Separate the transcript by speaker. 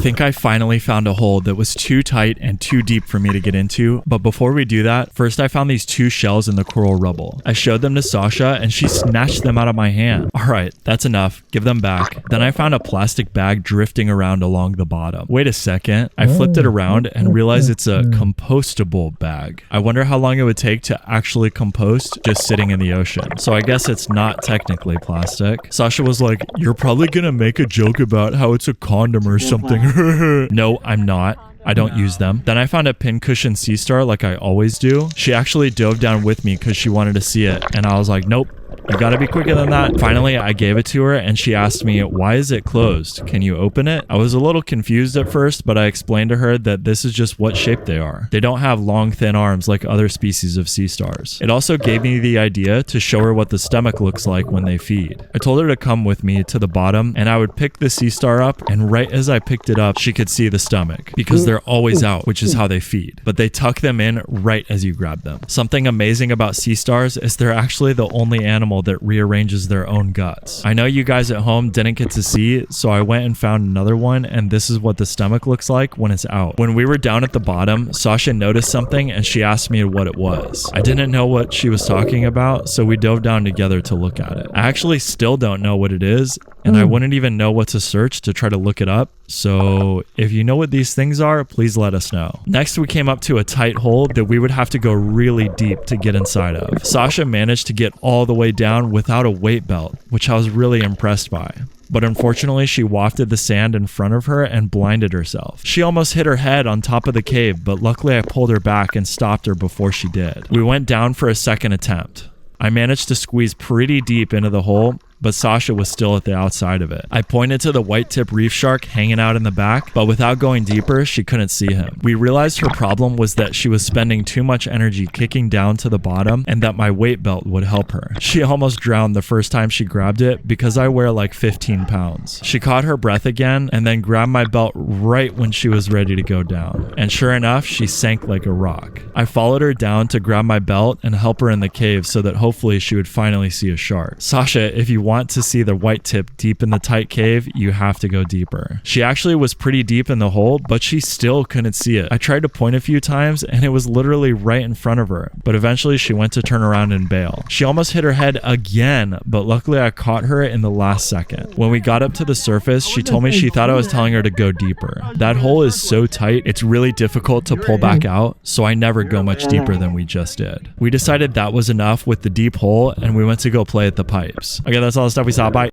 Speaker 1: think I finally found a hole that was too tight and too deep for me to get into, but before we do that, first I found these 2 shells in the coral rubble. I showed them to Sasha and she snatched them out of my hand. Alright, that's enough. Give them back. Then I found a plastic bag drifting around along the bottom. Wait a second. I flipped it around and realized it's a compostable bag. I wonder how long it would take to actually compost just sitting in the ocean. So I guess it's not technically plastic. Sasha was like, "You're probably gonna make a joke about how it's a condom or something." No, I'm not. I don't use them. Then I found a pincushion sea star like I always do. She actually dove down with me because she wanted to see it. And I was like, nope. You gotta be quicker than that. Finally, I gave it to her and she asked me, "Why is it closed? Can you open it?" I was a little confused at first, but I explained to her that this is just what shape they are. They don't have long, thin arms like other species of sea stars. It also gave me the idea to show her what the stomach looks like when they feed. I told her to come with me to the bottom and I would pick the sea star up, and right as I picked it up, she could see the stomach because they're always out, which is how they feed. But they tuck them in right as you grab them. Something amazing about sea stars is they're actually the only animal that rearranges their own guts. I know you guys at home didn't get to see, so I went and found another one, and this is what the stomach looks like when it's out. When we were down at the bottom, Sasha noticed something and she asked me what it was. I didn't know what she was talking about, so we dove down together to look at it. I actually still don't know what it is, and I wouldn't even know what to search to try to look it up. So if you know what these things are, please let us know. Next, we came up to a tight hole that we would have to go really deep to get inside of. Sasha managed to get all the way down without a weight belt, which I was really impressed by. But unfortunately, she wafted the sand in front of her and blinded herself. She almost hit her head on top of the cave, but luckily I pulled her back and stopped her before she did. We went down for a second attempt. I managed to squeeze pretty deep into the hole, but Sasha was still at the outside of it. I pointed to the white tip reef shark hanging out in the back, but without going deeper, she couldn't see him. We realized her problem was that she was spending too much energy kicking down to the bottom and that my weight belt would help her. She almost drowned the first time she grabbed it because I wear like 15 pounds. She caught her breath again and then grabbed my belt right when she was ready to go down. And sure enough, she sank like a rock. I followed her down to grab my belt and help her in the cave so that hopefully she would finally see a shark. Sasha, if you want to see the white tip deep in the tight cave, you have to go deeper. She actually was pretty deep in the hole, but she still couldn't see it. I tried to point a few times and it was literally right in front of her, but eventually she went to turn around and bail. She almost hit her head again, but luckily I caught her in the last second. When we got up to the surface, she told me she thought I was telling her to go deeper. That hole is so tight, it's really difficult to pull back out, so I never go much deeper than we just did. We decided that was enough with the deep hole and we went to go play at the pipes. Okay, that's all the stuff we saw. Bye.